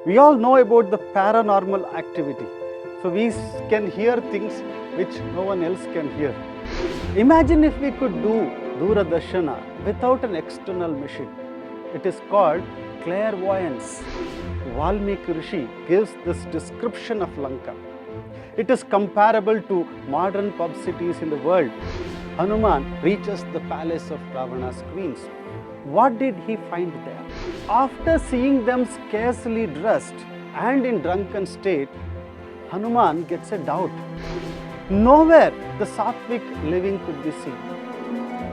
We all know about the paranormal activity. So we can hear things which no one else can hear. Imagine if we could do Duradarshana without an external machine. It is called clairvoyance. Valmiki Rishi gives this description of Lanka. It is comparable to modern pub cities in the world. Hanuman reaches the palace of Ravana's queens. What did he find there? After seeing them scarcely dressed and in drunken state, Hanuman gets a doubt. Nowhere the Sattvic living could be seen,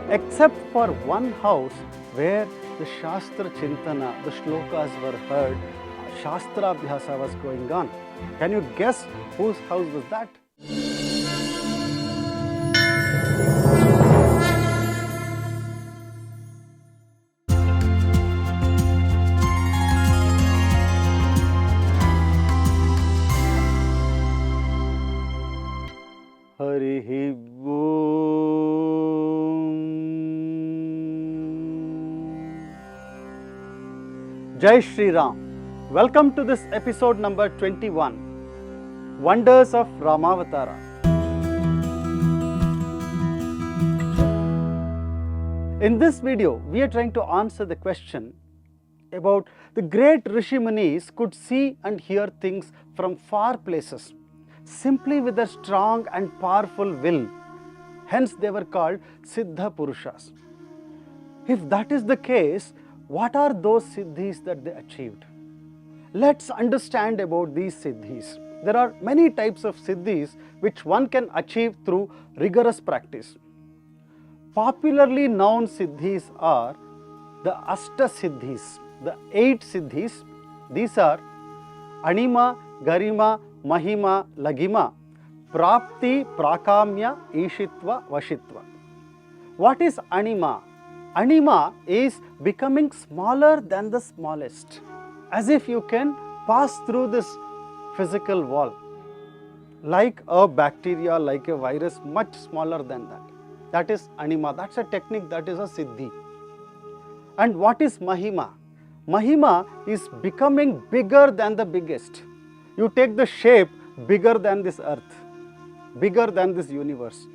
except for one house where the Shastra Chintana, the shlokas were heard, Shastra Abhyasa was going on. Can you guess whose house was that? Harihi Om. Jai Shri Ram. Welcome to this episode number 21, Wonders of Avathara. In this video, we are trying to answer the question about the great Rishi Munis could see and hear things from far places, simply with a strong and powerful will. Hence, they were called Siddha Purushas. If that is the case, what are those Siddhis that they achieved? Let's understand about these Siddhis. There are many types of Siddhis which one can achieve through rigorous practice. Popularly known Siddhis are the Ashta Siddhis, the 8 Siddhis. These are Anima, Garima, Mahima, Lagima, Prapti, Prakamya, Ishitva, Vashitva. What is Anima? Anima is becoming smaller than the smallest, as if you can pass through this physical wall. Like a bacteria, like a virus, much smaller than that. That is Anima. That's a technique, that is a Siddhi. And what is Mahima? Mahima is becoming bigger than the biggest. You take the shape bigger than this earth, bigger than this universe.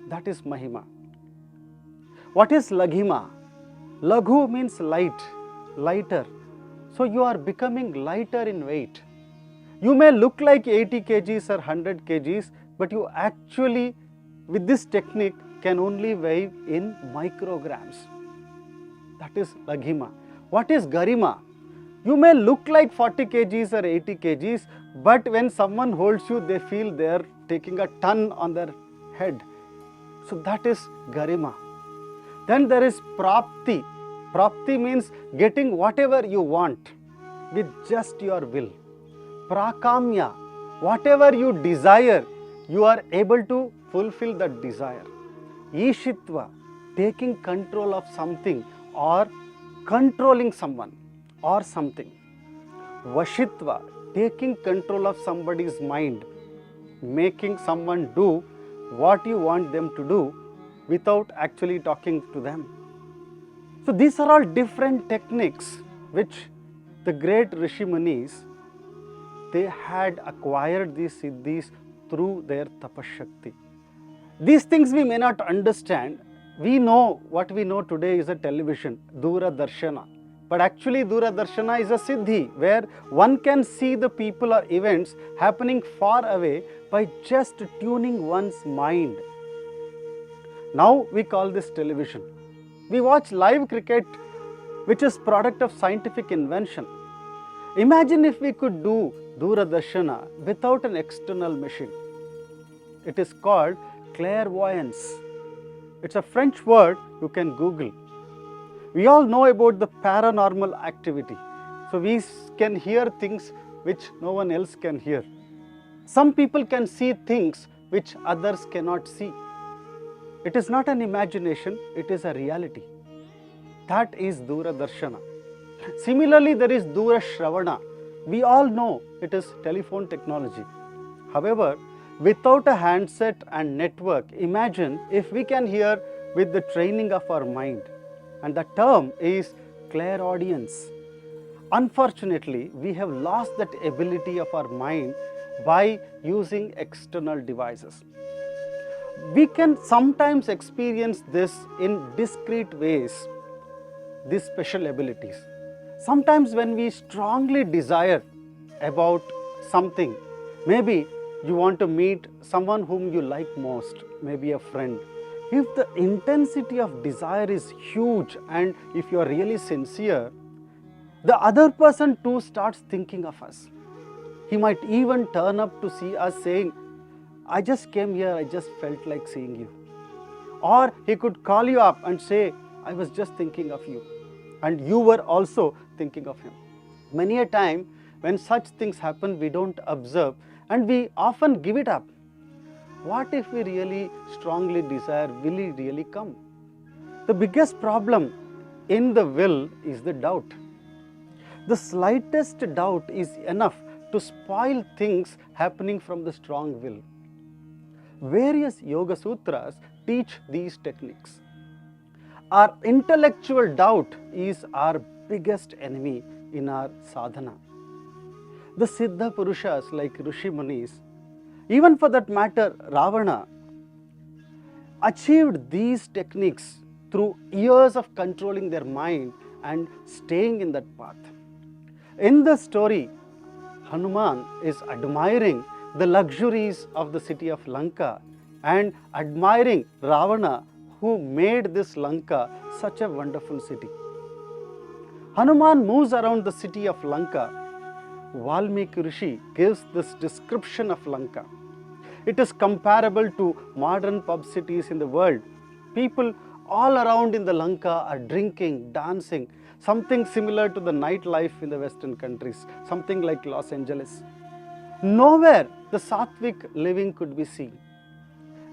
That is Mahima. What is Laghima? Laghu means light, lighter. So you are becoming lighter in weight. You may look like 80 kgs or 100 kgs, but you actually, with this technique, can only weigh in micrograms. That is Laghima. What is Garima? You may look like 40 kgs or 80 kgs, but when someone holds you, they feel they are taking a ton on their head. So that is Garima. Then there is Prapti. Prapti means getting whatever you want with just your will. Prakamya, whatever you desire, you are able to fulfill that desire. Ishitva, taking control of something or controlling someone or something. Vashitva, taking control of somebody's mind, making someone do what you want them to do without actually talking to them. So these are all different techniques which the great Rishi Munis, they had acquired these Siddhis through their tapashakti. These things we may not understand. We know what we know today is a television, Duradarshana. But actually Duradarshana is a Siddhi where one can see the people or events happening far away by just tuning one's mind. Now we call this television. We watch live cricket, which is product of scientific invention. Imagine if we could do Duradarshana without an external machine. It is called clairvoyance. It's a French word, you can Google. We all know about the paranormal activity. So we can hear things which no one else can hear. Some people can see things which others cannot see. It is not an imagination, it is a reality. That is Duradarshana. Similarly, there is Durashravana. We all know it is telephone technology. However, without a handset and network, imagine if we can hear with the training of our mind. And the term is clairaudience. Unfortunately, we have lost that ability of our mind by using external devices. We can sometimes experience this in discrete ways, these special abilities. Sometimes when we strongly desire about something, maybe you want to meet someone whom you like most, maybe a friend. If the intensity of desire is huge and if you are really sincere, the other person too starts thinking of us. He might even turn up to see us saying, I just came here, I just felt like seeing you. Or he could call you up and say, I was just thinking of you. And you were also thinking of him. Many a time when such things happen, we don't observe and we often give it up. What if we really strongly desire, will he really come? The biggest problem in the will is the doubt. The slightest doubt is enough to spoil things happening from the strong will. Various Yoga Sutras teach these techniques. Our intellectual doubt is our biggest enemy in our sadhana. The Siddha Purushas like Rishi Munis, even for that matter Ravana, achieved these techniques through years of controlling their mind and staying in that path. In the story, Hanuman is admiring the luxuries of the city of Lanka and admiring Ravana who made this Lanka such a wonderful city. Hanuman moves around the city of Lanka. Valmiki Rishi gives this description of Lanka. It is comparable to modern pub cities in the world. People all around in the Lanka are drinking, dancing, something similar to the nightlife in the Western countries, something like Los Angeles. Nowhere the Sattvic living could be seen,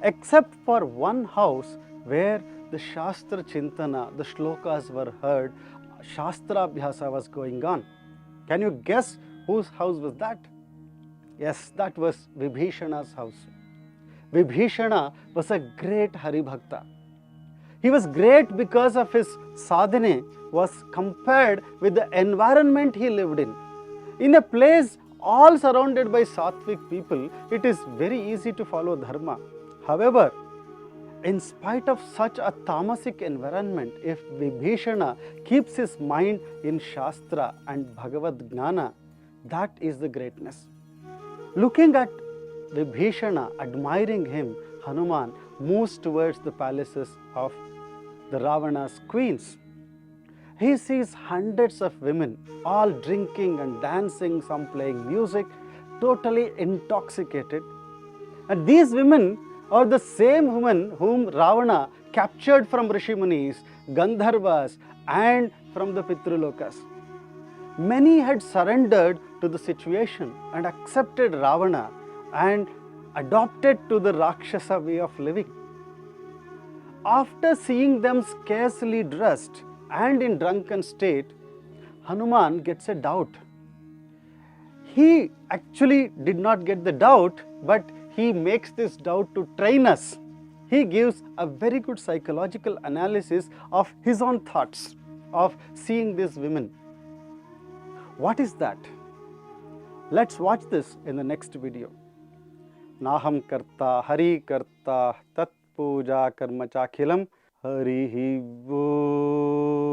except for one house where the Shastra Chintana, the shlokas were heard, Shastra Abhyasa was going on. Can you guess whose house was that? Yes, that was Vibhishana's house. Vibhishana was a great Haribhakta. He was great because of his sadhana was compared with the environment he lived in. In a place all surrounded by Sattvic people, it is very easy to follow dharma. However, in spite of such a tamasic environment, if Vibhishana keeps his mind in Shastra and Bhagavad Gnana, that is the greatness. Looking at Vibhishana, admiring him, Hanuman moves towards the palaces of the Ravana's queens. He sees hundreds of women, all drinking and dancing, some playing music, totally intoxicated. And these women are the same women whom Ravana captured from Rishi Munis, Gandharvas, and from the Pitrulokas. Many had surrendered to the situation and accepted Ravana and adopted to the Rakshasa way of living. After seeing them scarcely dressed and in drunken state, Hanuman gets a doubt. He actually did not get the doubt, but he makes this doubt to train us. He gives a very good psychological analysis of his own thoughts of seeing these women. What is that? Let's watch this in the next video. Naham karta, hari karta, tat puja karma chakhilam, harihi bo.